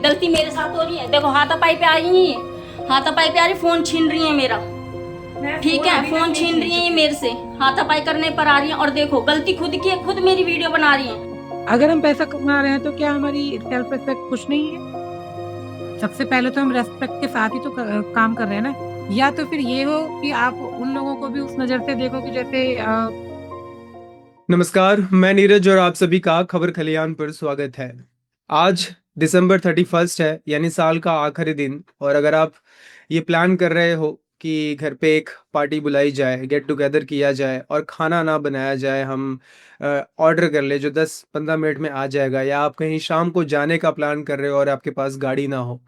गलती मेरे साथ हो रही है। देखो हाथापाई पे आ रही है, हाथापाई पे आ रही, फोन छीन रही है मेरा। ठीक है, फोन छीन रही है ये मेरे से, हाथापाई करने पर आ रही है। और देखो गलती खुद की है, खुद मेरी वीडियो बना रही है। अगर हम पैसा कमा रहे हैं तो क्या हमारी सेल्फ रिस्पेक्ट कुछ नहीं है? सबसे पहले तो हम रेस्पेक्ट के साथ ही तो काम कर रहे हैं ना। या तो फिर ये हो कि आप उन लोगों को भी उस नजर से देखो कि जैसे नमस्कार, मैं नीरज और आप सभी का खबर खलियान पर स्वागत है। आज दिसंबर 31 है, यानी साल का आखिरी दिन। और अगर आप ये प्लान कर रहे हो कि घर पे एक पार्टी बुलाई जाए, गेट टुगेदर किया जाए और खाना ना बनाया जाए, हम ऑर्डर कर ले जो 10-15 मिनट में आ जाएगा, या आप कहीं शाम को जाने का प्लान कर रहे हो और आपके पास गाड़ी ना हो,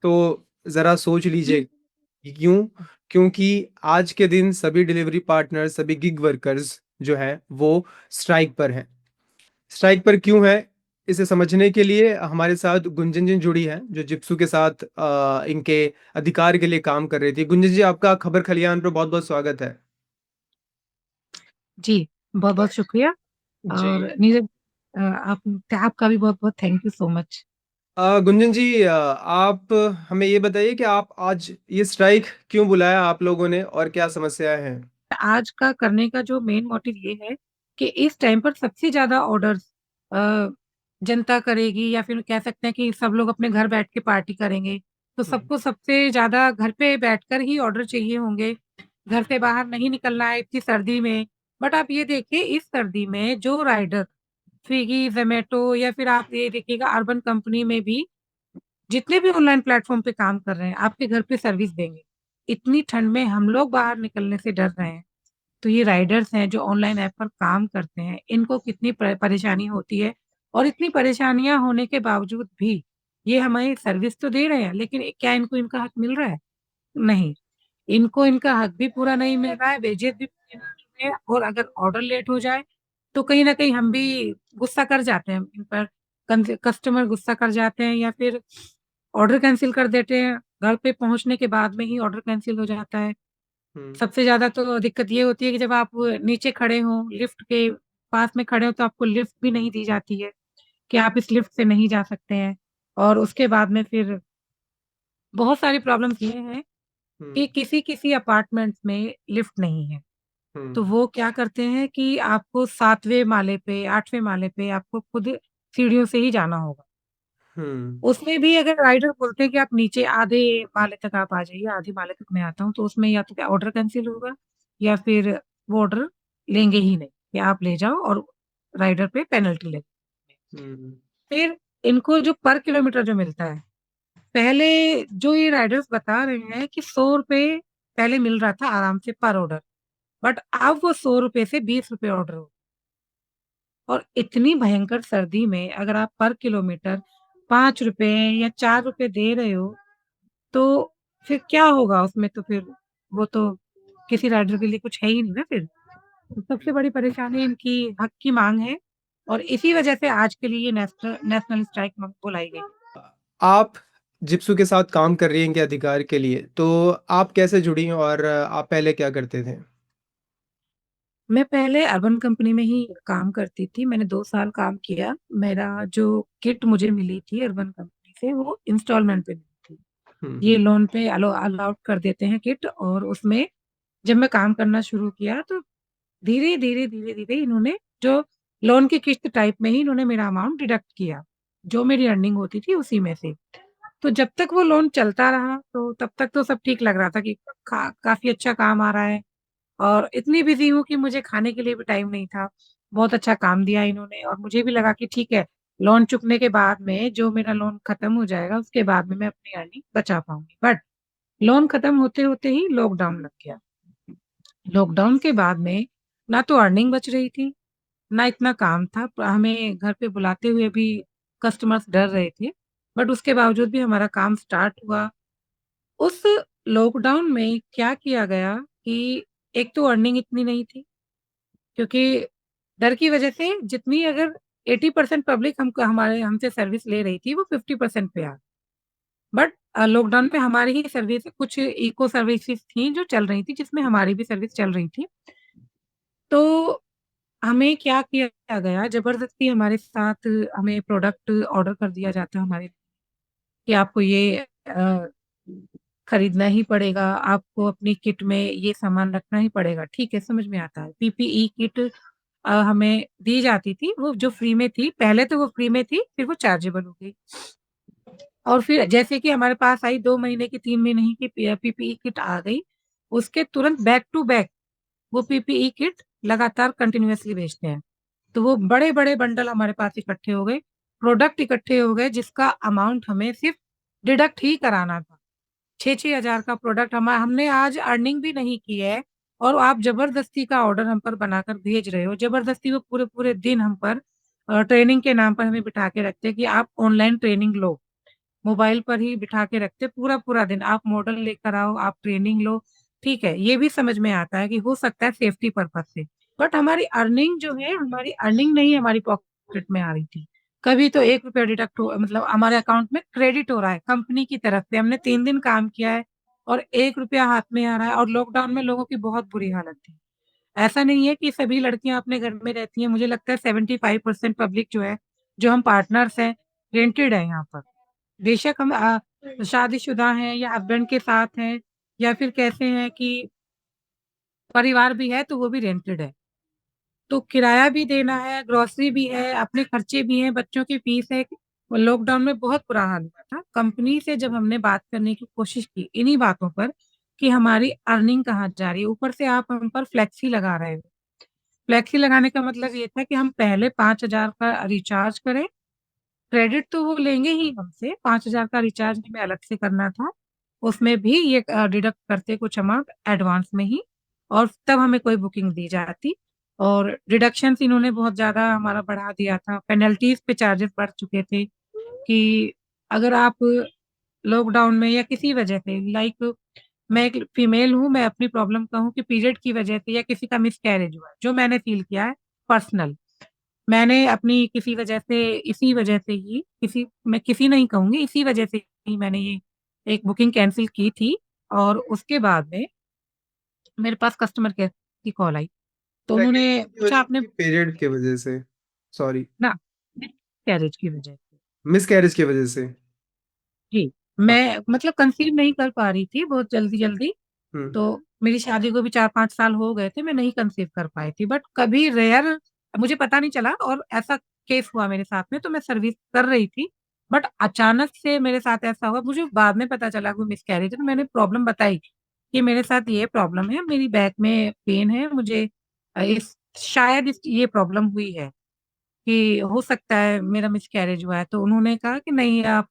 तो ज़रा सोच लीजिए कि क्यों। क्योंकि आज के दिन सभी डिलीवरी पार्टनर, सभी गिग वर्कर्स जो हैं वो स्ट्राइक पर हैं। स्ट्राइक पर क्यों है, इसे समझने के लिए हमारे साथ गुंजन जी जुड़ी हैं, जो जिप्सू के साथ इनके अधिकार के लिए काम कर रही थी। गुंजन जी, आपका खबर खलियान पर बहुत बहुत स्वागत है। जी, बहुत बहुत शुक्रिया। जी। और नीरज, आपका भी बहुत बहुत thank you so much. Gunjan ji, आप हमें ये बताइए कि आप आज ये स्ट्राइक क्यों बुलाया आप लोगों ने, और क्या समस्याएं हैं। आज का करने का जो मेन मोटिव ये है कि इस टाइम पर सबसे ज्यादा ऑर्डर्स जनता करेगी, या फिर कह सकते हैं कि सब लोग अपने घर बैठ के पार्टी करेंगे। तो हम्म। सबको सबसे ज्यादा घर पे बैठकर ही ऑर्डर चाहिए होंगे। घर से बाहर नहीं निकलना है इतनी सर्दी में। बट आप ये देखिए, इस सर्दी में जो राइडर स्विगी, ज़ोमैटो, या फिर आप ये देखिएगा अर्बन कंपनी में भी जितने भी ऑनलाइन प्लेटफ़ॉर्म पे काम कर रहे हैं, आपके घर पे सर्विस देंगे। इतनी ठंड में हम लोग बाहर निकलने से डर रहे हैं, तो ये राइडर्स हैं जो ऑनलाइन ऐप पर काम करते हैं, इनको कितनी परेशानी होती है। और इतनी परेशानियाँ होने के बावजूद भी ये हमें सर्विस तो दे रहे हैं, लेकिन क्या इनको इनका हक मिल रहा है? नहीं। इनको इनका हक भी पूरा नहीं मिल रहा है, वेजेस भी पूरे नहीं मिल रहे हैं, और अगर ऑर्डर लेट हो जाए, तो कहीं न कहीं हम भी गुस्सा कर जाते हैं इन पर। कस्टमर गुस्सा कर जाते हैं, या फिर ऑर्डर कैंसल कर देते हैं। घर पे पहुँचने के बाद में ही ऑर्डर कैंसल हो जाता है। हम्म। सबसे ज़्यादा तो दिक्कत ये होती है कि जब आप नीचे खड़े हों, लिफ्ट के पास में खड़े हों, तो आपको लिफ्ट भी नहीं दी जाती है कि आप इस लिफ्ट से नहीं जा सकते हैं। और उसके बाद में फिर बहुत सारी प्रॉब्लम्स ये हैं हम्म। कि किसी-किसी अपार्टमेंट्स में लिफ्ट नहीं है। तो हम्म। वो क्या करते हैं कि आपको 7वें माले पे, 8वें माले पे आपको खुद सीढ़ियों से ही जाना होगा। हम्म। उसमें भी अगर राइडर बोलते हैं कि आप नीचे आधे माले तक आप आ जाइए, आधे माले तक मैं आता हूँ, तो उसमें या तो क्या ऑर्डर कैंसल होगा, या फिर वो ऑर्डर लेंगे ही नहीं कि आप ले जाओ, और राइडर पे पेनल्टी लगे। हम्म। फिर इनको जो पर किलोमीटर जो मिलता है, पहले जो ये राइडर्स बता रहे हैं कि ₹100 पहले मिल रहा था आराम से पर ऑर्डर, बट अब वो ₹100 से ₹20 ऑर्डर हो। और इतनी भयंकर सर्दी में अगर आप पर किलोमीटर ₹5 या ₹4 दे रहे हो, तो फिर क्या होगा उसमें? तो फिर वो तो किसी राइडर के लिए कुछ है ही नहीं ना फिर। तो सबसे बड़ी परेशानी इनकी हक की माँग है, और इसी वजह से आज के लिए ये नेशनल नेशनल स्ट्राइक बुलाई गई। आप जिप्सू के साथ काम कर रही हैं इनके अधिकार के लिए, तो आप कैसे जुड़ी और आप पहले क्या करते थे। मैं पहले अर्बन कंपनी में ही काम करती थी, मैंने 2 साल काम किया। मेरा जो किट मुझे मिली थी अर्बन कंपनी से, वो इंस्टॉलमेंट पे मिली थी। हम्म। ये लोन पे अलाउड कर देते हैं किट, और उसमें जब मैं काम करना शुरू किया, तो धीरे-धीरे, धीरे-धीरे इन्होंने जो लोन की किस्त टाइप में ही इन्होंने मेरा अमाउंट डिडक्ट किया, जो मेरी अर्निंग होती थी उसी में से। तो जब तक वो लोन चलता रहा, तो तब तक तो सब ठीक लग रहा था कि काफ़ी अच्छा काम आ रहा है, और इतनी बिज़ी हूँ कि मुझे खाने के लिए भी टाइम नहीं था। बहुत अच्छा काम दिया इन्होंने, और मुझे भी लगा कि ठीक है, लोन चुकने के बाद में जो मेरा लोन खत्म हो जाएगा, उसके बाद में मैं अपनी अर्निंग बचा पाऊँगी। बट लोन खत्म होते-होते ही लॉकडाउन लग गया। लॉकडाउन के बाद में ना तो अर्निंग बच रही थी, ना इतना काम था। हमें घर पे बुलाते हुए भी कस्टमर्स डर रहे थे, बट उसके बावजूद भी हमारा काम स्टार्ट हुआ। उस लॉकडाउन में क्या किया गया कि एक तो अर्निंग इतनी नहीं थी, क्योंकि डर की वजह से जितनी अगर 80% पब्लिक हमको हमारे हमसे सर्विस ले रही थी, वो 50% पे आ। बट लॉकडाउन में हमारी ही सर्विस, कुछ इको सर्विसेज़ थी जो चल रही थी, जिसमें हमारी भी सर्विस चल रही थी। तो हमें क्या किया गया, ज़बरदस्ती हमारे साथ हमें प्रोडक्ट ऑर्डर कर दिया जाता है हमारे, कि आपको ये खरीदना ही पड़ेगा, आपको अपनी किट में ये सामान रखना ही पड़ेगा। ठीक है, समझ में आता है। पीपीई किट हमें दी जाती थी, वो जो फ्री में थी, पहले तो वो फ्री में थी, फिर वो चार्जेबल हो गई। और फिर जैसे कि हमारे पास आई 2 महीने की, 3 महीने की पीपीई किट आ गई, उसके तुरंत बैक टू बैक वो पीपीई किट लगातार कंटिन्यूअसली भेजते हैं। तो वो बड़े-बड़े बंडल हमारे पास इकट्ठे हो गए, प्रोडक्ट इकट्ठे हो गए जिसका अमाउंट हमें सिर्फ़ डिडक्ट ही कराना था। 6-6 हज़ार का प्रोडक्ट हमने आज अर्निंग भी नहीं की है और आप ज़बरदस्ती का ऑर्डर हम पर बनाकर भेज रहे हो। ज़बरदस्ती वो पूरे-पूरे दिन हम पर ट्रेनिंग के नाम पर हमें बिठा के रखते हैं कि आप ऑनलाइन ट्रेनिंग लो। मोबाइल पर ही बिठा के रखते, पूरा-पूरा दिन आप मॉडल लेकर आओ, आप ट्रेनिंग लो, ठीक है, ये भी समझ में आता है कि हो सकता है सेफ्टी पर्पज़ से। बट हमारी अर्निंग जो है, हमारी अर्निंग नहीं हमारी पॉकेट में आ रही थी। कभी तो ₹1 डिडक्ट हो मतलब हमारे अकाउंट में क्रेडिट हो रहा है कंपनी की तरफ से, हमने 3 दिन काम किया है और ₹1 हाथ में आ रहा है और लॉकडाउन में लोगों की बहुत बुरी हालत थी। ऐसा नहीं है कि सभी लड़कियाँ अपने घर में रहती हैं, मुझे लगता है 75% पब्लिक जो है, जो हम पार्टनर्स हैं, रेंटेड है यहाँ पर। बेशक हम शादीशुदा हैं या हस्बैंड के साथ हैं या फिर कैसे हैं कि परिवार भी है तो वो भी रेंटेड है। तो किराया भी देना है, ग्रोसरी भी है, अपने खर्चे भी हैं, बच्चों की फीस है। लॉकडाउन में बहुत बुरा हाल हुआ था। कंपनी से जब हमने बात करने की कोशिश की इन्हीं बातों पर कि हमारी अर्निंग कहाँ जा रही है, ऊपर से आप हम पर फ्लेक्सी लगा रहे हो। फ्लेक्सी लगाने का मतलब ये था कि हम पहले 5,000 का रिचार्ज करें, क्रेडिट तो वो लेंगे ही हमसे, 5,000 का रिचार्ज हमें अलग से करना था। उसमें भी ये डिडक्ट करते कुछ अमाउंट एडवांस में ही और तब हमें कोई बुकिंग दी जाती और डिडक्शंस इन्होंने बहुत ज़्यादा हमारा बढ़ा दिया था। पेनल्टीज़ पे चार्जेस बढ़ चुके थे कि अगर आप लॉकडाउन में या किसी वजह से मैं एक फीमेल हूँ, मैं अपनी प्रॉब्लम कहूँ कि पीरियड की वजह से या किसी का मिसकैरेज हुआ है, जो मैंने फ़ील किया है पर्सनल। मैंने अपनी किसी वजह से इसी वजह से ही मैं किसी नहीं कहूँगी, इसी वजह से ही मैंने ये एक बुकिंग कैंसल की थी और उसके बाद में मेरे पास कस्टमर केयर की कॉल आई। तो उन्होंने प्रेगनेंसी की पूछा वजह आपने से, पीरियड की वजह से? सॉरी, ना मिसकैरेज की वजह से। मिसकैरेज की वजह से। जी, हाँ। मैं मतलब कंसीव नहीं कर पा रही थी बहुत जल्दी-जल्दी, हुँ। तो मेरी शादी को भी 4-5 साल हो गए थे, मैं नहीं कंसीव कर पाई थी। बट कभी रेयर मुझे पता नहीं चला और ऐसा केस हुआ मेरे साथ में, तो मैं सर्विस कर रही थी। बट अचानक से मेरे साथ ऐसा हुआ, मुझे बाद में पता चला कि मिसकैरेज है, तो मैंने प्रॉब्लम बताई कि मेरे साथ ये प्रॉब्लम है, मेरी बैक में पेन है, मुझे इस शायद इस ये प्रॉब्लम हुई है कि हो सकता है मेरा मिसकैरेज हुआ है। तो उन्होंने कहा कि नहीं आप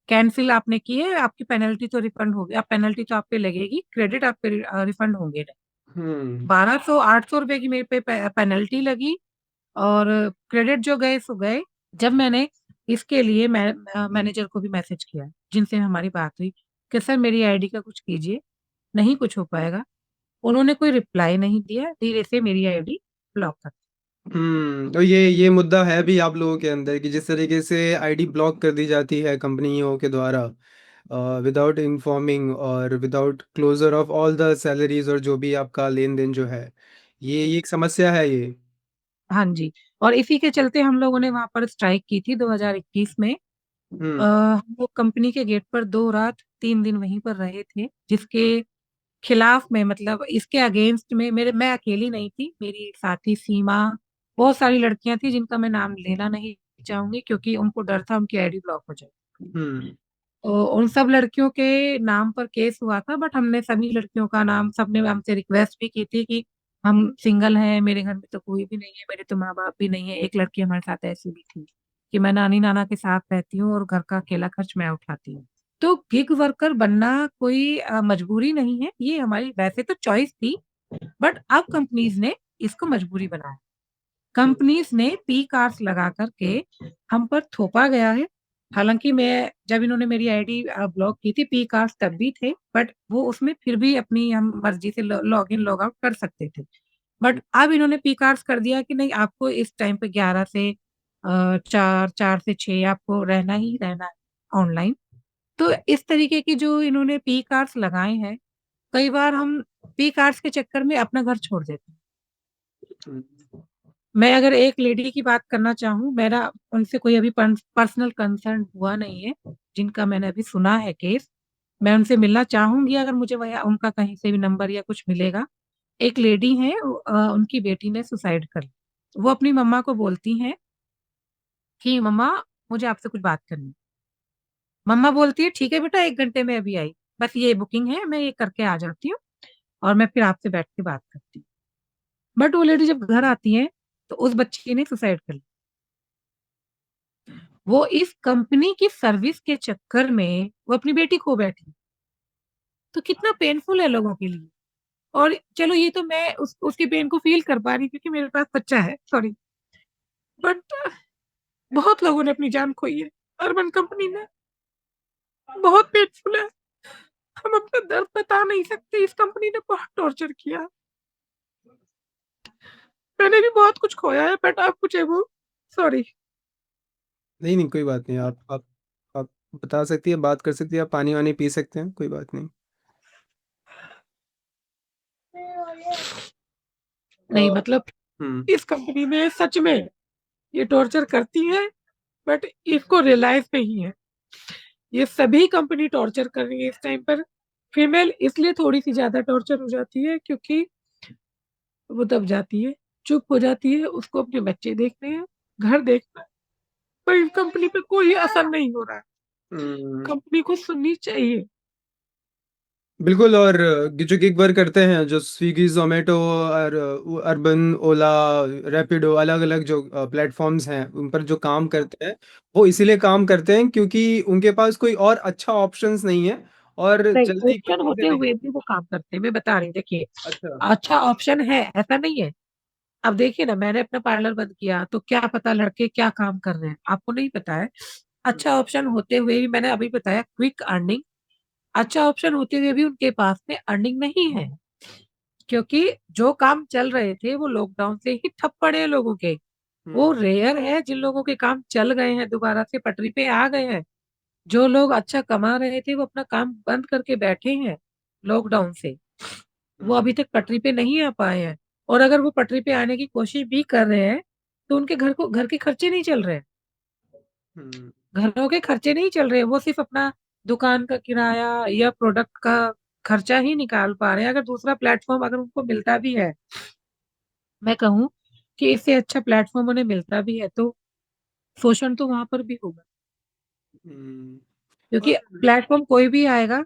कैंसल आपने की है, आपकी पेनल्टी तो रिफंड होगी अब पेनल्टी तो आप पे लगेगी, क्रेडिट आप पे रिफंड होंगे नहीं। हुँ। 1200 ₹800 की मेरे पे पेनल्टी लगी और क्रेडिट जो गए सो गए। जब मैंने इसके लिए मैनेजर को भी मैसेज किया, जिनसे हमारी बात हुई कि सर मेरी आईडी का कुछ कीजिए, नहीं कुछ हो पाएगा। उन्होंने कोई रिप्लाई नहीं दिया, धीरे से मेरी आईडी ब्लॉक कर दी। तो ये मुद्दा है भी आप लोगों के अंदर कि जिस तरीके से आईडी ब्लॉक कर दी जाती है कंपनियों के द्वारा, विदाउट इन्फॉर्मिंग और without closure of all the salaries और जो भी आपका लेन-देन जो है, ये एक समस्या है ये। हाँ जी, और इसी के चलते हम लोगों ने वहाँ पर स्ट्राइक की थी 2021 में। हुँ। हम लोग कंपनी के गेट पर 2 रात 3 दिन वहीं पर रहे थे, जिसके खिलाफ में मतलब इसके अगेंस्ट में मैं अकेली नहीं थी, मेरी साथी सीमा, बहुत सारी लड़कियाँ थी जिनका मैं नाम लेना नहीं चाहूँगी क्योंकि उनको डर था उनकी आईडी ब्लॉक हो जाए। हुँ। तो उन सब लड़कियों के नाम पर केस हुआ था बट हमने सभी लड़कियों का नाम सबने हमसे रिक्वेस्ट भी की थी कि हम सिंगल हैं, मेरे घर में तो कोई भी नहीं है, मेरे तो माँ-बाप भी नहीं है। एक लड़की हमारे साथ ऐसी भी थी कि मैं नानी-नाना के साथ रहती हूँ और घर का अकेला खर्च मैं उठाती हूँ। तो गिग वर्कर बनना कोई मजबूरी नहीं है, ये हमारी वैसे तो चॉइस थी बट अब कंपनीज़ ने इसको मजबूरी बनाया। हुँ। कंपनीज़ ने पी कार्ड्स लगा कर के हम पर थोपा गया है। हालाँकि मैं जब इन्होंने मेरी आईडी ब्लॉक की थी, पी कार्ड्स तब भी थे, बट वो उसमें फिर भी अपनी हम मर्ज़ी से लॉगिन लॉग आउट कर सकते थे। बट अब इन्होंने पी कार्ड्स कर दिया कि नहीं आपको इस टाइम पे 11 से 4, 4 से 6 आपको रहना ही रहना है ऑनलाइन। तो इस तरीके की जो इन्होंने पी कार्ड्स लगाए हैं, कई बार हम पी कार्ड्स के चक्कर में अपना घर छोड़ देते हैं। हुँ। मैं अगर एक लेडी की बात करना चाहूँ, मेरा उनसे कोई अभी पर्सनल कंसर्न हुआ नहीं है, जिनका मैंने अभी सुना है केस। मैं उनसे मिलना चाहूँगी अगर मुझे वह उनका कहीं से भी नंबर या कुछ मिलेगा। एक लेडी हैं उनकी बेटी ने सुसाइड कर ली। वो अपनी मम्मा को बोलती हैं कि मम्मा मुझे आपसे कुछ बात करनी है। मम्मा बोलती है ठीक है बेटा 1 घंटे में अभी आई। बस ये बुकिंग है, मैं ये करके आ जाती हूँ और मैं फिर आपसे बैठ के बात करती हूँ। बट वो लेडी जब घर आती है, तो उस बच्ची ने सुसाइड कर ली। वो इस कंपनी की सर्विस के चक्कर में वो अपनी बेटी खो बैठी। तो कितना पेनफुल है लोगों के लिए। और चलो ये तो मैं उसकी पेन को फ़ील कर पा रही हूँ क्योंकि मेरे पास बच्चा है, सॉरी। बट बहुत लोगों ने अपनी जान खोई है। अर्बन कंपनी में बहुत पेनफुल है। हम अपना दर्द बता नहीं सकते, इस कंपनी ने बहुत टॉर्चर किया। मैंने भी बहुत कुछ खोया है बट अब मुझे वो सॉरी। नहीं, नहीं, कोई बात नहीं। आप बता सकती हैं, बात कर सकती हैं, आप पानी-वानी पी सकते हैं, कोई बात नहीं। नहीं अ, मतलब हुँ, इस कंपनी में सच में ये टॉर्चर करती है बट इसको रियलाइज़ नहीं है। ये सभी कंपनी टॉर्चर कर रही है इस टाइम पर। फीमेल इसलिए थोड़ी-सी ज़्यादा टॉर्चर हो जाती है क्योंकि वो दब जाती है, चुप हो जाती है, उसको अपने बच्चे देखने हैं, घर देखना है, पर इस कंपनी पे कोई असर नहीं हो रहा है। हुँ। कंपनी को सुननी चाहिए। बिल्कुल। और जो गिग वर्क करते हैं, जो स्विगी, ज़ोमैटो और अर्बन, ओला, रैपिडो, अलग-अलग जो प्लेटफ़ॉर्म्स हैं, उन पर जो काम करते हैं, वो इसीलिए काम करते हैं क्योंकि उनके पास कोई और अच्छा ऑप्शंस नहीं है और नहीं, जल्दी कोई ऑप्शन चीज़ें होते नहीं। हुए भी वो काम करते हैं, मैं बता रही हूँ देखिए, अच्छा। अच्छा ऑप्शन है, ऐसा नहीं है। अब देखिए ना मैंने अपना पार्लर बंद किया, तो क्या पता लड़के क्या काम कर रहे हैं, आपको नहीं पता है। हुँ, अच्छा ऑप्शन होते हुए भी मैंने अभी बताया क्विक अर्निंग, अच्छा ऑप्शन होते हुए भी उनके पास में अर्निंग नहीं है। क्योंकि जो काम चल रहे थे वो लॉकडाउन से ही ठप पड़े हैं लोगों के। वो हुँ, रेयर है जिन लोगों के काम चल गए हैं, दोबारा से पटरी पे आ गए हैं। जो लोग अच्छा कमा रहे थे वो अपना काम बंद करके बैठे हैं लॉकडाउन से। वो हुँ, अभी तक पटरी पे नहीं आ पाए हैं और अगर वो पटरी पे आने की कोशिश भी कर रहे हैं, तो उनके घर के खर्चे नहीं चल रहे हैं। हुँ, घरों के खर्चे नहीं चल रहे हैं, वो सिर्फ़ अपना दुकान का किराया या प्रोडक्ट का खर्चा ही निकाल पा रहे हैं। अगर दूसरा प्लेटफ़ॉर्म अगर उनको मिलता भी है, मैं कहूँ कि इससे अच्छा प्लेटफ़ॉर्म उन्हें मिलता भी है, तो शोषण तो वहाँ पर भी होगा। हुँ। क्योंकि और प्लेटफ़ॉर्म कोई भी आएगा,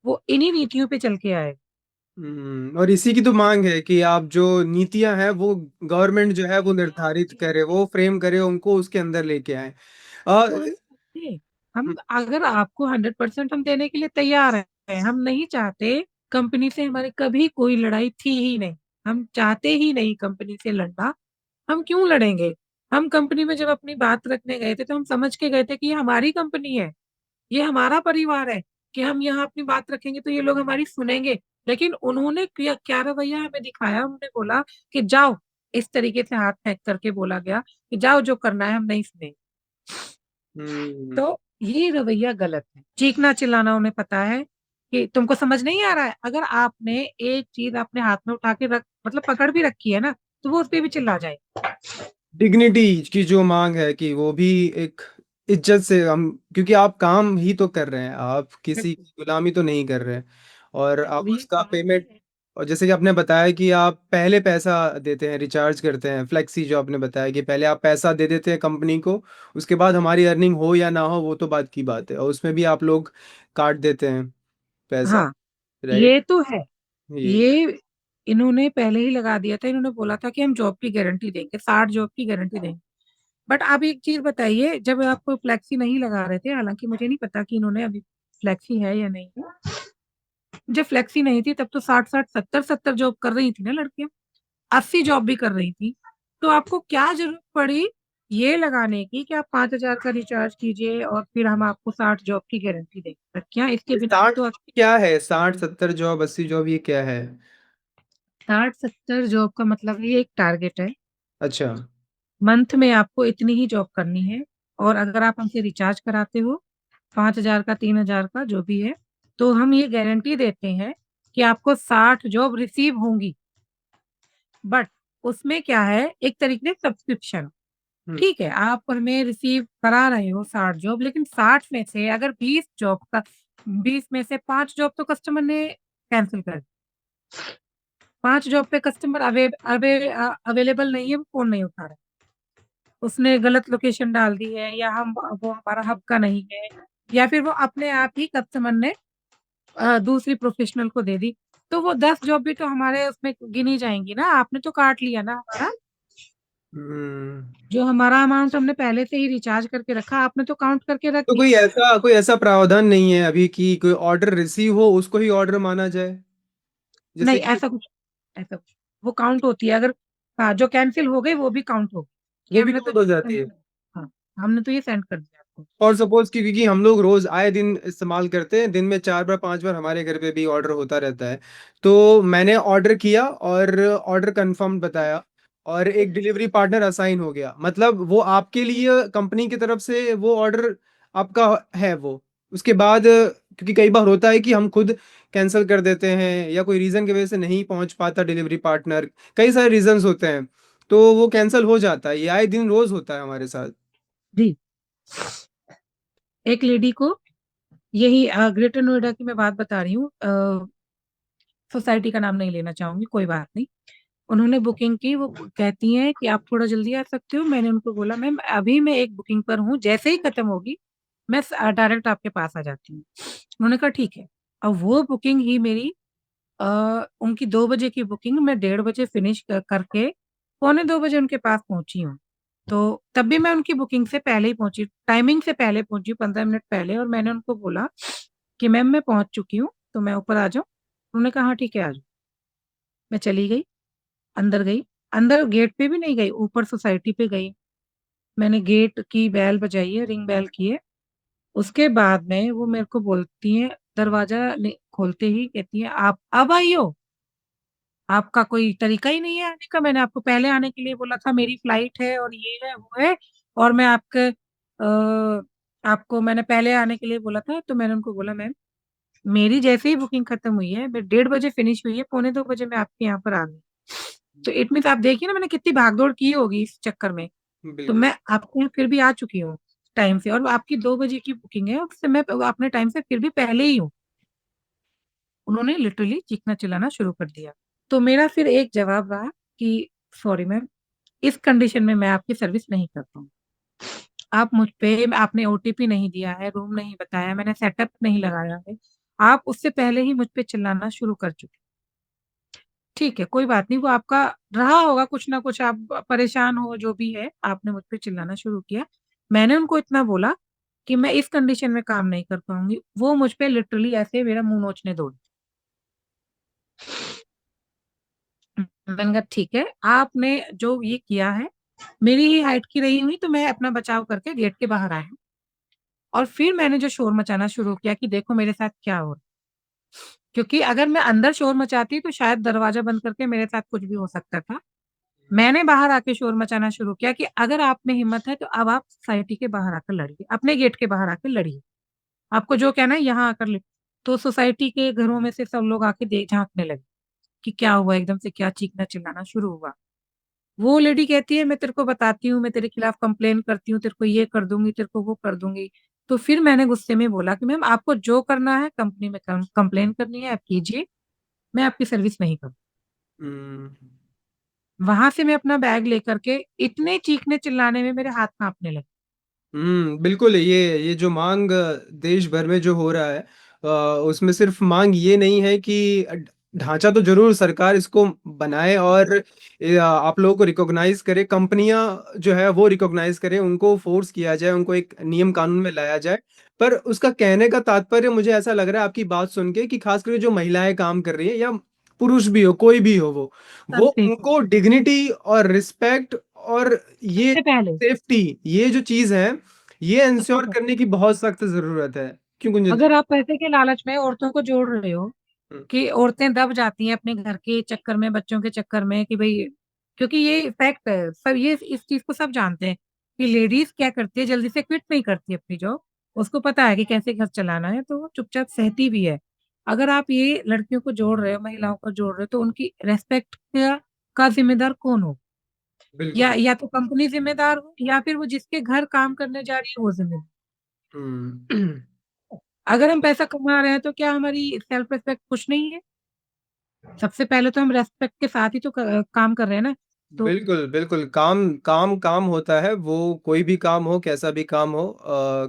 वो इन्हीं नीतियों पे चल के आएगा। और इसी की तो माँग है कि आप जो नीतियाँ हैं, वो गवर्नमेंट जो है वो निर्धारित करे, वो फ्रेम करे, उनको उसके अंदर लेके आए। अ, तो हम चाहते हुँ, हम अगर आपको 100% हम देने के लिए तैयार हैं, हम नहीं चाहते कंपनी से हमारी कभी कोई लड़ाई थी ही नहीं। हम चाहते ही नहीं कंपनी से लड़ना, हम क्यों लड़ेंगे? हम कंपनी में जब अपनी बात रखने गए थे, तो हम समझ के गए थे कि ये हमारी कंपनी है, ये हमारा परिवार है, कि हम यहाँ अपनी बात रखेंगे तो ये लोग हमारी सुनेंगे। लेकिन उन्होंने क्या क्या रवैया हमें दिखाया, उन्होंने बोला कि जाओ, इस तरीके से हाथ फेंक करके बोला गया कि जाओ जो करना है हम नहीं सुनेंगे। हुँ। तो ये रवैया गलत है। चीखना-चिल्लाना उन्हें पता है कि तुमको समझ नहीं आ रहा है? अगर आपने एक चीज़ अपने हाथ में उठा के रख मतलब पकड़ भी रखी है ना, तो वो उस पे भी चिल्ला जाए। डिग्निटी की जो माँग है कि वो भी एक इज़्ज़त से हम, क्योंकि आप काम ही तो कर रहे हैं, आप किसी की गुलामी तो नहीं कर रहे हैं और आप वही उसका बात पेमेंट। है। और जैसे कि आपने बताया कि आप पहले पैसा देते हैं, रिचार्ज करते हैं, फ्लेक्सी जो आपने बताया कि पहले आप पैसा दे देते हैं कंपनी को, उसके बाद हमारी अर्निंग हो या ना हो वो तो बात की बात है और उसमें भी आप लोग काट देते हैं पैसा, हाँ, राइट? ये तो है। ये ये इन्होंने पहले ही लगा दिया था, इन्होंने बोला था कि हम जॉब की गारंटी देंगे, 60 जॉब की गारंटी देंगे। बट आप एक चीज़ बताइए, जब आप फ्लेक्सी नहीं लगा रहे थे, हालाँकि मुझे नहीं पता कि इन्होंने अभी फ्लेक्सी है या नहीं है। जब फ्लेक्सी नहीं थी तब तो 60-60, 70-70 जॉब कर रही थी ना लड़कियाँ, 80 जॉब भी कर रही थी। तो आपको क्या ज़रूरत पड़ी ये लगाने की कि आप 5,000 का रिचार्ज कीजिए और फिर हम आपको 60 जॉब की गारंटी देंगे। क्या इसके बिना भी 60 तो क्या है? 60, 70 जॉब, 80 जॉब, ये क्या है? 60-70 जॉब का मतलब ये एक टारगेट है। अच्छा। मंथ में आपको इतनी ही जॉब करनी है और अगर आप हमसे रिचार्ज कराते हो 5,000 का, 3,000 का जो भी है, तो हम ये गारंटी देते हैं कि आपको 60 जॉब रिसीव होंगी। बट उसमें क्या है, एक तरीके से सब्सक्रिप्शन, हम्म। ठीक है, आप हमें रिसीव करा रहे हो 60 जॉब, लेकिन 60 में से अगर 20 जॉब का 20 में से 5 जॉब तो कस्टमर ने कैंसिल कर दी, 5 जॉब पे कस्टमर अवेलेबल नहीं है, वो फ़ोन नहीं उठा रहा है। उसने गलत लोकेशन डाल दी है, या वो हमारा हब का नहीं है, या फिर वो अपने आप ही कस्टमर ने दूसरी प्रोफ़ेशनल को दे दी। तो वो 10 जॉब भी तो हमारे उसमें गिनी जाएँगी ना, आपने तो काट लिया ना हमारा। हम्म। जो हमारा अमाउंट हमने पहले से ही रिचार्ज करके रखा, आपने तो काउंट करके रख तो दिया। कोई ऐसा प्रावधान नहीं है अभी कि कोई ऑर्डर रिसीव हो उसको ही ऑर्डर माना जाए, जैसे नहीं, कि ऐसा कुछ वो काउंट होती है, अगर हाँ, जो कैंसल हो गई वो भी काउंट होगी। ये वो भी हमने तो काउंट हो जाती है? हाँ, हमने तो ये सेंड कर दिया आपको। और सपोज कि क्योंकि हम लोग रोज आए दिन इस्तेमाल करते हैं, दिन में 4 बार 5 बार हमारे घर पे भी ऑर्डर होता रहता है, तो मैंने ऑर्डर किया और ऑर्डर कंफर्म बताया और एक डिलीवरी पार्टनर असाइन हो गया, मतलब वो आपके लिए कंपनी की तरफ से वो ऑर्डर आपका है वो। उसके बाद क्योंकि कई बार होता है कि हम खुद कैंसिल कर देते हैं या कोई रीज़न की वजह से नहीं पहुंच पाता डिलीवरी पार्टनर, कई सारे रीजंस होते हैं, तो वो कैंसिल हो जाता है। ये आए दिन रोज होता है हमारे साथ। जी, एक लेडी को यही ग्रेटर नोएडा की मैं बात बता रही हूँ, सोसाइटी का नाम नहीं लेना चाहूँगी, कोई बात नहीं। उन्होंने बुकिंग की, वो कहती हैं कि आप थोड़ा जल्दी आ सकते हो? मैंने उनको बोला मैम अभी मैं एक बुकिंग पर हूँ, जैसे ही खत्म होगी मैं डायरेक्ट आपके पास आ जाती हूँ। उन्होंने कहा ठीक है। अब वो बुकिंग ही मेरी उनकी 2 बजे की बुकिंग मैं 1:30 बजे फिनिश करके पौने 2 बजे उनके पास पहुँची हूँ। तो तब भी मैं उनकी बुकिंग से पहले ही पहुँची, टाइमिंग से पहले पहुँची, 15 मिनट पहले, और मैंने उनको बोला कि मैम मैं पहुँच चुकी हूँ, तो मैं ऊपर आ जाऊँ? उन्होंने कहा हाँ ठीक है, आ जाओ। मैं चली गई, अंदर गई, अंदर गेट पे भी नहीं गई, ऊपर सोसाइटी पे गई। मैंने गेट की बेल बजाई है, रिंग बेल की है। उसके बाद में वो मेरे को बोलती हैं, दरवाज़ा ने खोलते ही कहती हैं, "आप अब आई हो? आपका कोई तरीका ही नहीं है आने का। मैंने आपको पहले आने के लिए बोला था, मेरी फ्लाइट है और ये है, वो है, और मैं आपको मैंने पहले आने के लिए बोला था।" तो मैंने उनको बोला, "मैम, मेरी जैसे ही बुकिंग खत्म हुई है, मैं 1:30 बजे फिनिश हुई है, पौने 2 बजे मैं आपके यहाँ पर आ गई। तो इट मीन्स आप देखिए ना मैंने कितनी भाग-दौड़ की होगी इस चक्कर में। तो बिल्कुल। मैं आपके यहाँ फिर भी आ चुकी हूँ टाइम से, और आपकी 2 बजे की बुकिंग है, उससे मैं अपने टाइम से फिर भी पहले ही हूँ।" उन्होंने लिटरली चीखना-चिल्लाना शुरू कर दिया। तो मेरा फिर एक जवाब रहा कि सॉरी मैम, इस कंडीशन में मैं आपकी सर्विस नहीं कर पाऊँगी। आप मुझ पे आपने ओटीपी नहीं दिया है, रूम नहीं बताया, मैंने सेटअप नहीं लगाया है। आप उससे पहले ही मुझ पे चिल्लाना शुरू कर चुके। ठीक है, कोई बात नहीं, वो आपका रहा होगा कुछ ना कुछ, आप परेशान हो, जो भी है, आपने मुझ पे चिल्लाना शुरू किया। मैंने उनको इतना बोला कि मैं इस कंडीशन में काम नहीं कर पाऊँगी। वो मुझ पे लिटरली ऐसे मेरा मुँह नोचने दौड़ी। मैंने कहा ठीक है, आपने जो ये किया है, मेरी ही हाइट की रही हुई तो मैं अपना बचाव करके गेट के बाहर आई हूँ, और फिर मैंने जो शोर मचाना शुरू किया कि देखो मेरे साथ क्या हो रहा है। क्योंकि अगर मैं अंदर शोर मचाती तो शायद दरवाज़ा बंद करके मेरे साथ कुछ भी हो सकता था। मैंने बाहर आके शोर मचाना शुरू किया कि अगर आप में हिम्मत है तो अब आप सोसाइटी के बाहर आकर लड़िए, अपने गेट के बाहर आकर लड़िए। आपको जो कहना है यहाँ आकर तो सोसाइटी के घरों में से सब लोग आके झाँकने लगे कि क्या हुआ, एकदम से क्या चीखना-चिल्लाना शुरू हुआ। वो लेडी कहती है मैं तेरे को बताती हूँ, मैं तेरे खिलाफ कंप्लेन करती हूँ, तेरे को ये कर दूँगी, तेरे को वो कर दूँगी। तो फिर मैंने गुस्से में बोला कि मैम आपको जो करना है कंपनी में कंप्लेन करनी है आप कीजिए, मैं आपकी सर्विस नहीं करूँ। हम्म। वहाँ से मैं अपना बैग लेकर के इतने चीखने-चिल्लाने में मेरे हाथ काँपने लगे। बिल्कुल, ये जो माँग देश भर में जो हो रहा है, उसमें सिर्फ़ माँग ये नहीं है कि ढाँचा तो ज़रूर सरकार इसको बनाए और आप लोगों को रिकॉग्नाइज़ करे, कंपनियाँ जो है वो रिकॉग्नाइज़ करें, उनको फ़ोर्स किया जाए, उनको एक नियम कानून में लाया जाए। पर उसका कहने का तात्पर्य मुझे ऐसा लग रहा है आपकी बात सुन के कि ख़ास करके जो महिलाएँ काम कर रही हैं या पुरुष भी हो, कोई भी हो वो सबसे उनको डिग्निटी और रिस्पेक्ट और ये सबसे पहले सेफ्टी, ये जो चीज़ है, ये सबसे इंश्योर पहले करने की बहुत सख्त ज़रूरत है। क्यों गुंजन जी? अगर आप पैसे के लालच में औरतों को जोड़ रहे हो हुँ, कि औरतें दब जाती हैं अपने घर के चक्कर में, बच्चों के चक्कर में, कि भई क्योंकि ये फैक्ट है, सब ये इस चीज़ को सब जानते हैं कि लेडीज़ क्या करती है, जल्दी से क्विट नहीं करती अपनी जॉब। उसको पता है कि कैसे घर चलाना है, तो वो चुपचाप सहती भी है। अगर आप ये लड़कियों को जोड़ रहे हो, महिलाओं को जोड़ रहे हो, तो उनकी रिस्पेक्ट का का जिम्मेदार कौन हो? बिल्कुल। या तो कंपनी जिम्मेदार हो या फिर वो जिसके घर काम करने जा रही है वो जिम्मेदार। हम्म। अगर हम पैसा कमा रहे हैं तो क्या हमारी सेल्फ रिस्पेक्ट कुछ नहीं है? सबसे पहले तो हम रेस्पेक्ट के साथ ही तो काम कर रहे हैं ना। तो बिल्कुल, बिल्कुल। काम काम काम होता है, वो कोई भी काम हो, कैसा भी काम हो,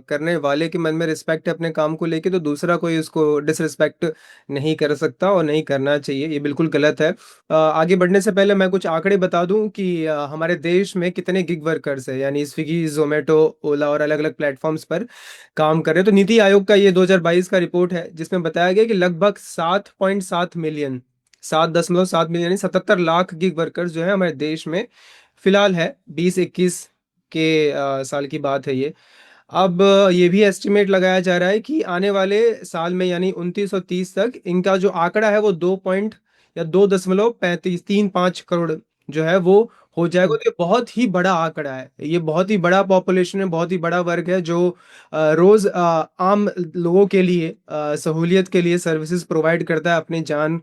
करने वाले के मन में रिस्पेक्ट है अपने काम को लेके, तो दूसरा कोई उसको डिसरिस्पेक्ट नहीं कर सकता और नहीं करना चाहिए, ये बिल्कुल गलत है। आगे बढ़ने से पहले मैं कुछ आंकड़े बता दूँ कि हमारे देश में कितने गिग वर्कर्स हैं, यानी स्विगी, ज़ोमैटो, ओला और अलग-अलग प्लेटफ़ॉर्म्स पर काम कर रहे हैं। तो नीति आयोग का ये 2022 का रिपोर्ट है, जिसमें बताया गया कि लगभग 7.7 मिलियन 7.7 मिलियन यानी 77 लाख गिग वर्कर्स जो है हमारे देश में फिलहाल है। 2021 के साल की बात है ये। अब ये भी एस्टिमेट लगाया जा रहा है कि आने वाले साल में यानी 2930 तक इनका जो आंकड़ा है वो 2 पॉइंट या 2.35 करोड़ जो है वो हो जाएगा। तो ये बहुत ही बड़ा आंकड़ा है, ये बहुत ही बड़ा पॉपुलेशन है, बहुत ही बड़ा वर्ग है जो रोज आम लोगों के लिए सहूलियत के लिए सर्विसेज प्रोवाइड करता है अपनी जान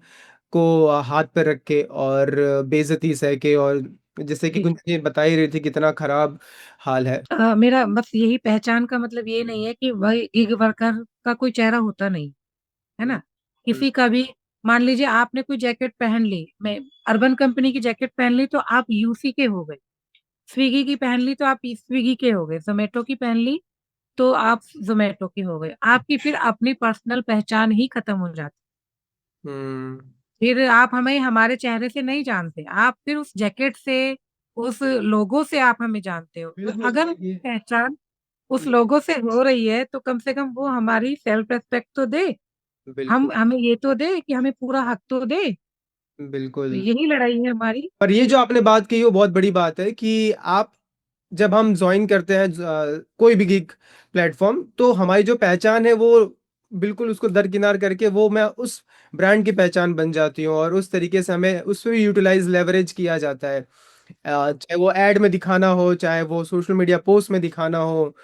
को हाथ पे रख के और बेइज्जती सह के, और जैसे कि जी, कुछ ये बता ही रही थी कितना खराब हाल है। मेरा बस यही पहचान का मतलब ये नहीं है कि वही गिग वर्कर का कोई चेहरा होता नहीं, है हुँ, ना? हुँ, किसी का भी मान लीजिए आपने कोई जैकेट पहन ली, मैं अर्बन कंपनी की जैकेट पहन ली तो आप यूसी के हो गए, स्विगी की पहन ली तो आप स्विगी के हो गए, ज़ोमैटो की पहन ली तो आप ज़ोमैटो के हो गए। आपकी फिर अपनी पर्सनल पहचान ही खत्म हो जाती। हुँ। फिर आप हमें हमारे चेहरे से नहीं जानते, आप फिर उस जैकेट से, उस लोगो से आप हमें जानते हो। तो बिल्कुल, अगर हमारी ये पहचान उस ये लोगो से हो रही है, तो कम से कम वो हमारी सेल्फ रिस्पेक्ट तो दे। बिल्कुल, हम हमें ये तो दे कि हमें पूरा हक तो दे। तो बिल्कुल। यही लड़ाई है हमारी। और ये जो आपने बात कही वो बहुत बड़ी बात है कि आप जब हम जॉइन करते हैं कोई भी गिग प्लेटफॉर्म, तो हमारी जो पहचान है वो बिल्कुल उसको दरकिनार करके वो मैं उस ब्रांड की पहचान बन जाती हूँ, और उस तरीके से हमें उस पे भी यूटिलाइज लेवरेज किया जाता है। चाहे वो एड में दिखाना हो, चाहे वो सोशल मीडिया पोस्ट में दिखाना हो,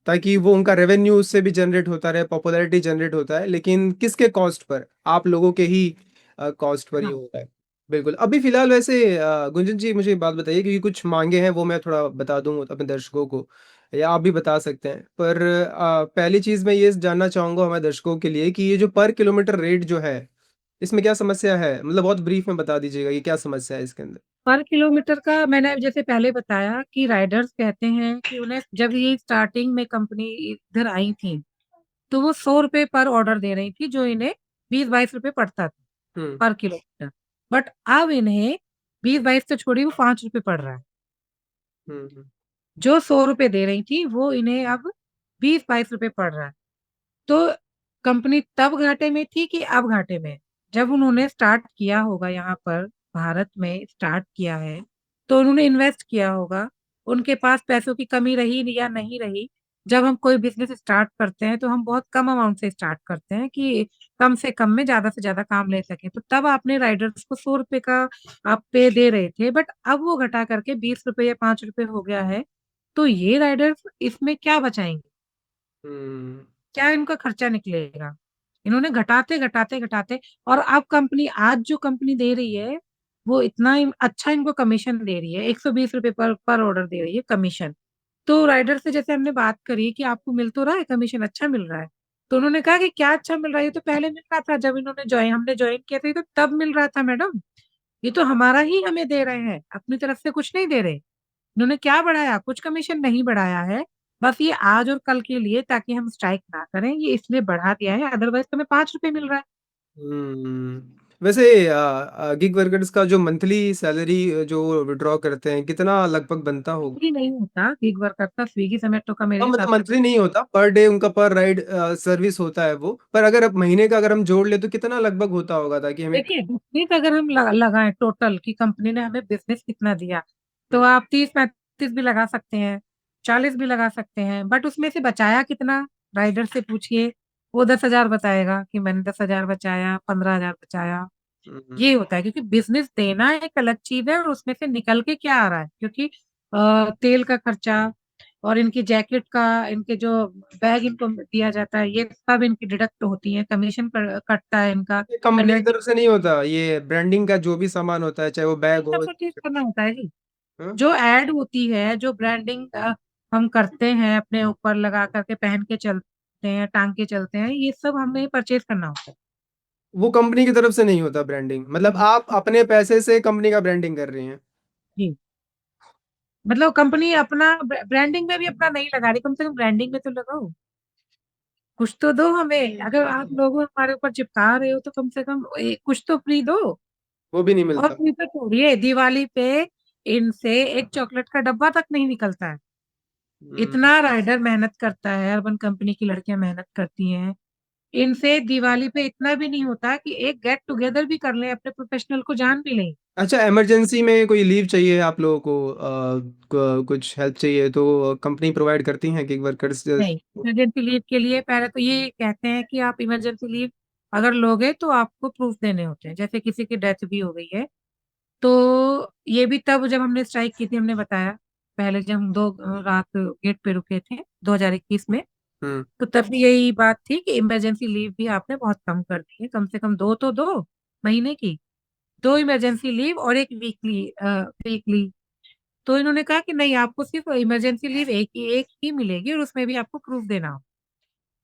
ताकि वो उनका रेवेन्यू उससे भी जनरेट होता रहे, पॉपुलैरिटी जनरेट होता है, लेकिन किसके कॉस्ट पर? आप लोगों के ही कॉस्ट पर ही हाँ, होता है। बिल्कुल। अभी फ़िलहाल वैसे गुंजन जी मुझे एक बात बताइए, क्योंकि कुछ माँगे हैं वो मैं थोड़ा बता दूँ अपने दर्शकों को, या आप भी बता सकते हैं। पर पहली चीज़ मैं ये जानना चाहूँगा हमारे दर्शकों के लिए कि ये जो पर किलोमीटर रेट जो है, इसमें क्या समस्या है? मतलब बहुत ब्रीफ में बता दीजिएगा कि क्या समस्या है इसके अंदर? पर किलोमीटर का मैंने जैसे पहले बताया कि राइडर्स कहते हैं कि उन्हें जब ये स्टार्टिंग में कंपनी इधर आई थी, तो वो ₹100 पर ऑर्डर दे रही थी, जो इन्हें 20-22 रुपए पड़ता था हुँ, पर किलोमीटर। बट अब इन्हें 20-22 तो छोड़िए वो ₹5 पड़ रहा है। हुँ, हुँ, जो ₹100 दे रही थी, वो इन्हें अब 20-22 रुपए पड़ रहा है। तो कंपनी तब घाटे में थी कि अब घाटे में है? जब उन्होंने स्टार्ट किया होगा यहाँ पर भारत में स्टार्ट किया है, तो उन्होंने इन्वेस्ट किया होगा। उनके पास पैसों की कमी रही या नहीं रही, जब हम कोई बिज़नेस स्टार्ट करते हैं, तो हम बहुत कम अमाउंट से स्टार्ट करते हैं कि कम से कम में ज़्यादा से ज़्यादा काम ले सकें। तो तब आपने राइडर्स को ₹100 का आप पे दे रहे थे, बट अब वो घटा करके ₹20 या ₹5 हो गया है। तो ये राइडर्स इसमें क्या बचाएँगे? हुँ, क्या इनका खर्चा निकलेगा? इन्होंने घटाते, घटाते, घटाते और अब कंपनी आज जो कंपनी दे रही है, वो इतना अच्छा इनको कमीशन दे रही है, ₹120 पर ऑर्डर दे रही है कमीशन। तो राइडर से जैसे हमने बात करी कि आपको मिल तो रहा है कमीशन अच्छा मिल रहा है? तो उन्होंने कहा कि क्या अच्छा मिल रहा है? ये तो पहले मिल रहा था जब इन्होंने हमने जॉइन किया था, ये तो तब मिल रहा था मैडम। ये तो हमारा ही हमें दे रहे हैं, अपनी तरफ से कुछ नहीं दे रहे। इन्होंने क्या बढ़ाया? कुछ कमीशन नहीं बढ़ाया है। बस ये आज और कल के लिए ताकि हम स्ट्राइक ना करें, ये इसलिए बढ़ा दिया है, अदरवाइज़ तो हमें ₹5 मिल रहा है। हुँ। वैसे गिग वर्कर्स का जो मंथली सैलरी जो विथड्रॉ करते हैं, कितना लगभग बनता होगा? फ्री नहीं होता गिग वर्कर का, स्विगी, ज़ोमैटो का मेरे हाँ, हिसाब मतलब से मंथली नहीं होता, पर डे उनका पर राइड सर्विस होता है वो। पर अगर अब महीने का अगर हम जोड़ लें तो कितना लगभग होता होगा, ताकि हमें देखिए, बिज़नेस अगर हम लगाएँ टोटल कि कंपनी ने हमें बिज़नेस कितना दिया, तो हुँ, आप 30-35 भी लगा सकते हैं, 40 भी लगा सकते हैं, बट उसमें से बचाया कितना? राइडर से पूछिए, वो 10,000 बताएगा कि मैंने 10,000 बचाया, 15,000 बचाया। हुँ, हुँ, ये होता है क्योंकि बिज़नेस देना एक अलग चीज़ है और उसमें से निकल के क्या आ रहा है क्योंकि तेल का खर्चा, और इनकी जैकेट का, इनके जो बैग इनको दिया जाता है, ये सब इनकी डिडक्ट होती है, कमीशन कटता है इनका ये कंपनी की कन्वर्ट। तरफ से नहीं होता, ये ब्रांडिंग का जो भी सामान होता है, चाहे वो बैग सब हो। कुछ चीज करना होता है जी। हाँ? जो एड होती है, जो ब्रांडिंग हम करते हैं, अपने ऊपर लगा करके पहन के चलते हैं, टांग के चलते हैं, ये सब हमें परचेज करना होता है वो कंपनी की तरफ से नहीं होता ब्रांडिंग, मतलब आप अपने पैसे से कंपनी का ब्रांडिंग कर रही हैं। जी। मतलब कंपनी अपना ब्रांडिंग में भी अपना नहीं लगा रही, कम से कम ब्रांडिंग में तो लगाओ, कुछ तो दो हमें। अगर आप लोग हमारे ऊपर चिपका रहे हो तो कम से कम कुछ तो फ्री दो। वो भी नहीं और मिलता। फ्री पे छोड़िए, दिवाली पे इनसे एक चॉकलेट का डब्बा तक नहीं निकलता है। हम्म। इतना राइडर मेहनत करता है, अर्बन कंपनी की लड़कियां मेहनत करती हैं, इनसे दिवाली पे इतना भी नहीं होता कि एक गेट टुगेदर भी कर लें, अपने प्रोफेशनल को जान भी लें। अच्छा, इमरजेंसी में कोई लीव चाहिए आप लोगों को, कुछ हेल्प चाहिए तो कंपनी प्रोवाइड करती हैं कि वर्कर्स। नहीं, इमरजेंसी लीव के लिए पहले तो ये कहते हैं कि आप इमरजेंसी लीव अगर लोगे तो आपको प्रूफ देने होते हैं, जैसे किसी की डेथ भी हो गई है तो ये भी तब जब हमने स्ट्राइक की थी, हमने बताया पहले जब हम 2 रात गेट पे रुके थे 2021 में, हम्म। तो तब भी यही बात थी कि इमरजेंसी लीव भी आपने बहुत कम कर दी है, कम से कम दो महीने की, 2 इमरजेंसी लीव और एक वीकली। तो इन्होंने कहा कि नहीं, आपको सिर्फ इमरजेंसी लीव एक ही मिलेगी और उसमें भी आपको प्रूफ देना हो।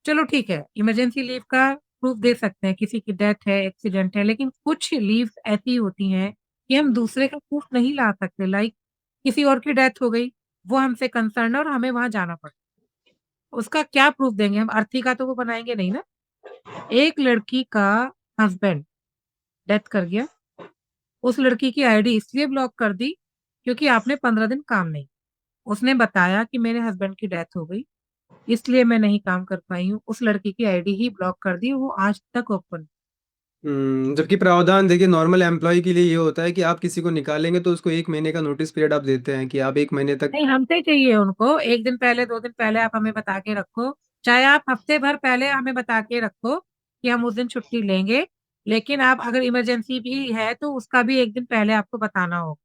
चलो ठीक है, इमरजेंसी लीव का प्रूफ दे सकते हैं, किसी की डेथ है, एक्सीडेंट है, लेकिन कुछ लीव ऐसी होती हैं कि हम दूसरे का प्रूफ नहीं ला सकते। लाइक किसी और की डेथ हो गई, वो हमसे कंसर्न है और हमें वहां जाना पड़ा, उसका क्या प्रूफ देंगे हम? अर्थी का तो वो बनाएंगे नहीं ना। एक लड़की का हस्बैंड डेथ कर गया, उस लड़की की आईडी इसलिए ब्लॉक कर दी क्योंकि आपने 15 दिन काम नहीं, उसने बताया कि मेरे हस्बैंड की डेथ हो गई इसलिए मैं नहीं काम कर पाई हूँ, उस लड़की की आईडी ही ब्लॉक कर दी, वो आज तक ओपन। जबकि प्रावधान देखिए नॉर्मल एम्प्लॉय के लिए ये होता है कि आप किसी को निकालेंगे तो उसको 1 महीने का नोटिस पीरियड आप देते हैं कि आप 1 महीने तक। नहीं, हमसे चाहिए उनको 1 दिन पहले, 2 दिन पहले आप हमें बता के रखो, चाहे आप हफ्ते भर पहले हमें बता के रखो कि हम उस दिन छुट्टी लेंगे, लेकिन आप अगर इमरजेंसी भी है तो उसका भी 1 दिन पहले आपको बताना होगा।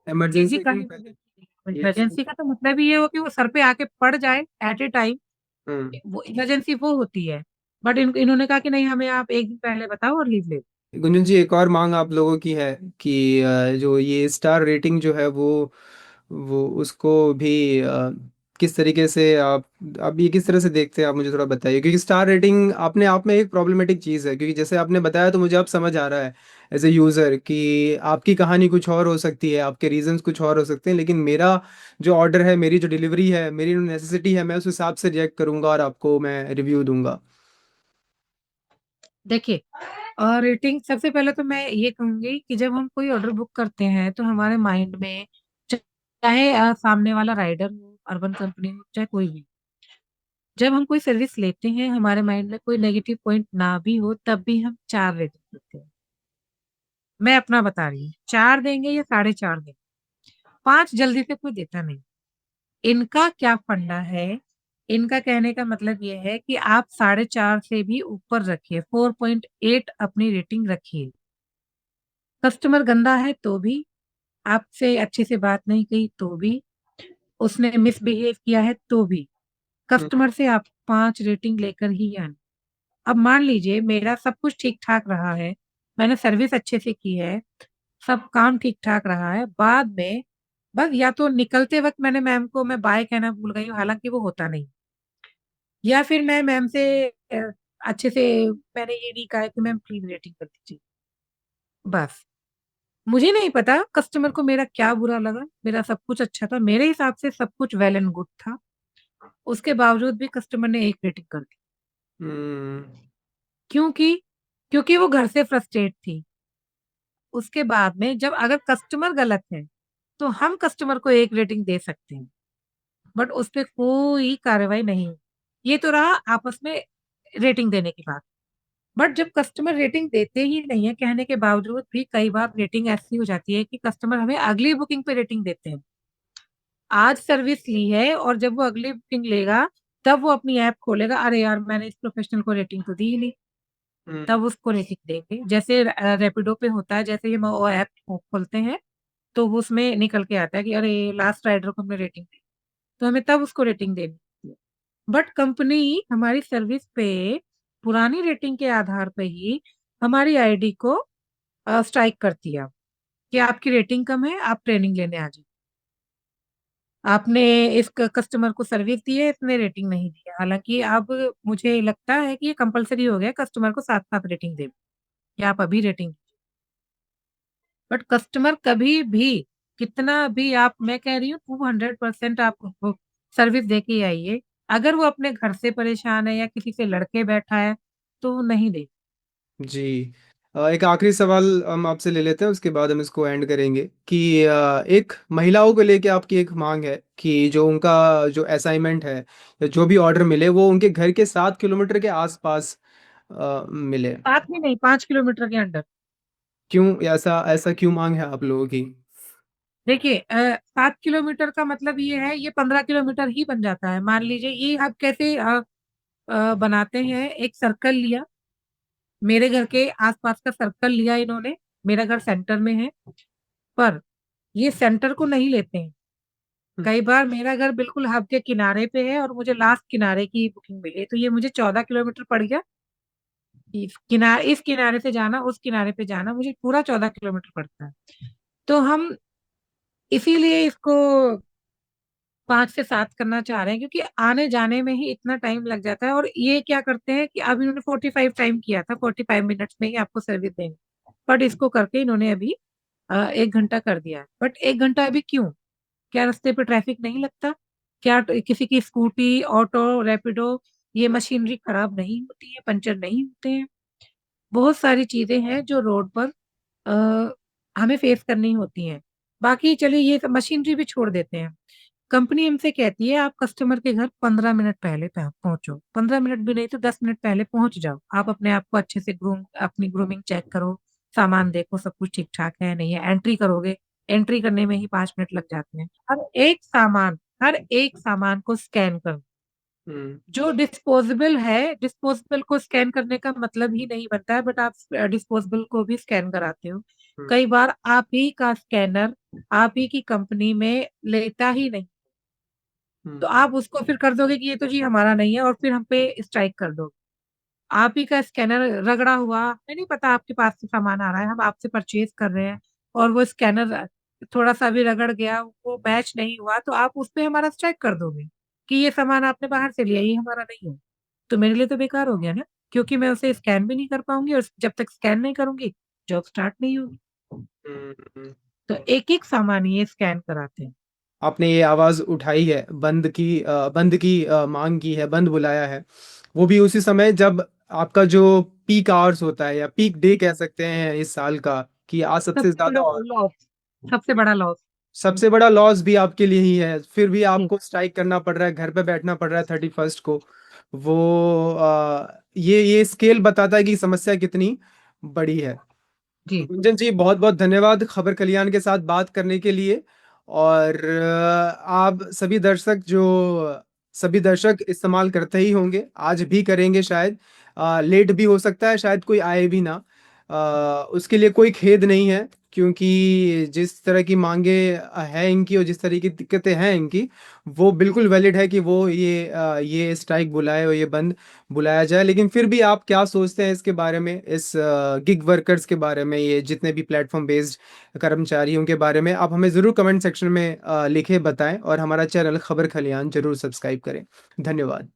किसी इमरजेंसी का ये इमरजेंसी का तो मतलब ही ये हो कि वो सर पे आके पड़ जाए एट ए टाइम, हम्म। वो इमरजेंसी वो होती है। बट इन्होंने कहा कि नहीं, हमें आप 1 दिन पहले बताओ और लीव ले लो। गुंजन जी, एक और मांग आप लोगों की है कि जो ये स्टार रेटिंग जो है वो उसको भी किस तरीके से आप ये किस तरह से देखते हैं, आप मुझे थोड़ा बताइए, क्योंकि स्टार रेटिंग अपने आप में एक प्रॉब्लमेटिक चीज़ है, क्योंकि जैसे आपने बताया तो मुझे अब समझ आ रहा है एज ए यूज़र कि आपकी कहानी कुछ और हो सकती है, आपके रीजंस कुछ और हो सकते हैं, लेकिन मेरा जो ऑर्डर है, मेरी जो डिलीवरी है, मेरी नेसेसिटी है, मैं उस हिसाब से रिएक्ट करूंगा और आपको मैं रिव्यू दूंगा। देखिए, और रेटिंग सबसे पहले तो मैं ये कहूंगी कि जब हम कोई ऑर्डर बुक करते हैं तो हमारे माइंड में, चाहे सामने वाला राइडर हो, अर्बन कंपनी हो, चाहे कोई भी, जब हम कोई सर्विस लेते हैं हमारे माइंड में कोई नेगेटिव पॉइंट ना भी हो तब भी हम 4 रेटिंग देते हैं। मैं अपना बता रही हूँ, 4 देंगे या 4.5 देंगे, 5 जल्दी से कोई देता नहीं। इनका क्या फंडा है, इनका कहने का मतलब ये है कि आप 4.5 से भी ऊपर रखिए, 4.8 अपनी रेटिंग रखिए। कस्टमर गंदा है तो भी, आपसे अच्छे से बात नहीं कही तो भी, उसने मिसबिहेव किया है तो भी, हम्म। कस्टमर से आप 5 रेटिंग लेकर ही आए। अब मान लीजिए मेरा सब कुछ ठीक ठाक रहा है, मैंने सर्विस अच्छे से की है, सब काम ठीक ठाक रहा है, बाद में बस या तो निकलते वक्त मैंने मैम को मैं बाय कहना भूल गई हूँ, हालांकि वो होता नहीं, या फिर मैं मैम से अच्छे से मैंने ये नहीं कहा कि मैम प्लीज रेटिंग कर दीजिए, बस। मुझे नहीं पता कस्टमर को मेरा क्या बुरा लगा, मेरा सब कुछ अच्छा था, मेरे हिसाब से सब कुछ वेल एंड गुड था, उसके बावजूद भी कस्टमर ने 1 रेटिंग कर दी। हम्म। क्योंकि क्योंकि वो घर से फ्रस्ट्रेट थी। उसके बाद में जब अगर कस्टमर गलत है तो हम कस्टमर को 1 रेटिंग दे सकते हैं, बट उस पे कोई कार्रवाई नहीं हुई। ये तो रहा आपस में रेटिंग देने की बात। बट जब कस्टमर रेटिंग देते ही नहीं है, कहने के बावजूद भी कई बार रेटिंग ऐसी हो जाती है कि कस्टमर हमें अगली बुकिंग पे रेटिंग देते हैं। आज सर्विस ली है और जब वो अगली बुकिंग लेगा तब वो अपनी ऐप खोलेगा, अरे यार मैंने इस प्रोफेशनल को रेटिंग तो दी ही नहीं, हम्म। तब उसको रेटिंग देंगे। जैसे रैपिडो पे होता है, जैसे ये वो ऐप खोलते हैं तो वो उसमें निकल के आता है कि अरे लास्ट राइडर को हमने रेटिंग दी, तो हमें तब उसको रेटिंग देनी होती है। बट कंपनी हमारी सर्विस पे पुरानी रेटिंग के आधार पे ही हमारी आईडी को स्ट्राइक करती है कि आपकी रेटिंग कम है, आप ट्रेनिंग लेने आ जाइए। आपने इस कस्टमर को सर्विस दी है, इसने रेटिंग नहीं दी है। हालांकि अब मुझे लगता है कि ये कंपलसरी हो गया कस्टमर को साथ साथ रेटिंग दे कि आप अभी रेटिंग। बट कस्टमर कभी भी कितना भी आप, मैं कह रही हूँ 200% आप सर्विस दे के ही आइए। अगर वो अपने घर से परेशान है या किसी से लड़के बैठा है तो वो नहीं दे। जी। एक आखिरी सवाल हम आपसे ले लेते हैं, उसके बाद हम इसको एंड करेंगे कि एक महिलाओं को लेके आपकी एक मांग है कि जो उनका जो असाइनमेंट है या जो भी ऑर्डर मिले वो उनके घर के 7 किलोमीटर के आसपास मिले। साथ में नहीं, 5 किलोमीटर के अंदर। क्यों ऐसा ऐसा क्यों मांग है आप लोगों की? देखिए 7 किलोमीटर का मतलब ये है, ये 15 किलोमीटर ही बन जाता है। मान लीजिए ये आप कैसे बनाते हैं, एक सर्कल लिया, मेरे घर के आसपास का सर्कल लिया इन्होंने। मेरा घर सेंटर में है, पर ये सेंटर को नहीं लेते हैं। हम्म, कई बार मेरा घर बिल्कुल हब के किनारे पे है और मुझे लास्ट किनारे की बुकिंग मिली है, तो ये मुझे 14 किलोमीटर पड़ गया। इस किनारे से जाना, उस किनारे पे जाना, मुझे पूरा 14 किलोमीटर पड़ता है। तो हम इसीलिए इसको 5 से 7 करना चाह रहे हैं, क्योंकि आने जाने में ही इतना टाइम लग जाता है। और ये क्या करते हैं कि अब इन्होंने 45 किया था, 45 मिनट्स में ही आपको सर्विस देंगे, बट इसको करके इन्होंने अभी 1 घंटा कर दिया है। बट 1 घंटा अभी क्यों? क्या रास्ते पे ट्रैफिक नहीं लगता? क्या किसी की स्कूटी, ऑटो, रैपिडो, ये मशीनरी खराब नहीं होती है, पंचर नहीं होते हैं? बहुत सारी चीजें हैं जो रोड पर अ, हमें फेस करनी होती हैं। बाकी चलिए ये सब मशीनरी भी छोड़ देते हैं। कंपनी हमसे कहती है आप कस्टमर के घर 15 मिनट पहले पहुंचो। 15 मिनट भी नहीं तो 10 मिनट पहले पहुंच जाओ। आप अपने आप को अच्छे से अपनी ग्रूमिंग चेक करो, सामान देखो सब कुछ ठीक ठाक है नहीं है। एंट्री करोगे, एंट्री करने में ही 5 मिनट लग जाते हैं। हर एक सामान को स्कैन करो। हम्म, जो डिस्पोजेबल है, डिस्पोजेबल को स्कैन करने का मतलब ही नहीं बनता है, बट आप डिस्पोजेबल को भी स्कैन कराते हो। हम्म, कई बार आप ही का स्कैनर आप ही की कंपनी में लेता ही नहीं, तो हम्म, आप उसको फिर कर दोगे कि ये तो जी हमारा नहीं है, और फिर हम पे स्ट्राइक कर दोगे। आप ही का स्कैनर रगड़ा हुआ, हमें नहीं पता आपके पास से सामान आ रहा है, हम आपसे परचेज कर रहे हैं, और वो स्कैनर थोड़ा सा भी रगड़ गया, वो मैच नहीं हुआ, तो आप उस पे हमारा स्ट्राइक कर दोगे कि ये सामान आपने बाहर से लिया, ये हमारा नहीं है। तो मेरे लिए तो बेकार हो गया ना, क्योंकि मैं उसे स्कैन भी नहीं कर पाऊंगी, और जब तक स्कैन नहीं करूंगी जॉब स्टार्ट नहीं होगी। हम्म, हम्म। तो एक एक सामान ये स्कैन कराते हैं। आपने ये आवाज उठाई है, बंद की मांग की है, बंद बुलाया है, वो भी उसी समय जब आपका जो पीक आवर्स होता है या पीक डे कह सकते हैं इस साल का, कि आज सबसे सबसे ज्यादा लॉस, सबसे बड़ा लॉस। सबसे बड़ा लॉस भी आपके लिए ही है, फिर भी जी। आपको स्ट्राइक करना पड़ रहा है, घर पे बैठना पड़ रहा है 31st को। वो ये स्केल बताता है कि समस्या कितनी बड़ी है। जी। गुंजन जी, बहुत बहुत धन्यवाद खबर कल्याण के साथ बात करने के लिए। और आप सभी दर्शक इस्तेमाल करते ही होंगे, आज भी करेंगे शायद। लेट भी हो सकता है, शायद कोई आए भी ना। उसके लिए कोई खेद नहीं है, क्योंकि जिस तरह की मांगे हैं इनकी और जिस तरह की दिक्कतें हैं इनकी, वो बिल्कुल वैलिड है कि वो ये स्ट्राइक बुलाए और ये बंद बुलाया जाए। लेकिन फिर भी आप क्या सोचते हैं इसके बारे में, इस गिग वर्कर्स के बारे में, ये जितने भी प्लेटफॉर्म बेस्ड कर्मचारियों के बारे में, आप हमें ज़रूर कमेंट सेक्शन में लिखे बताएं, और हमारा चैनल खबर खलियान जरूर सब्सक्राइब करें। धन्यवाद।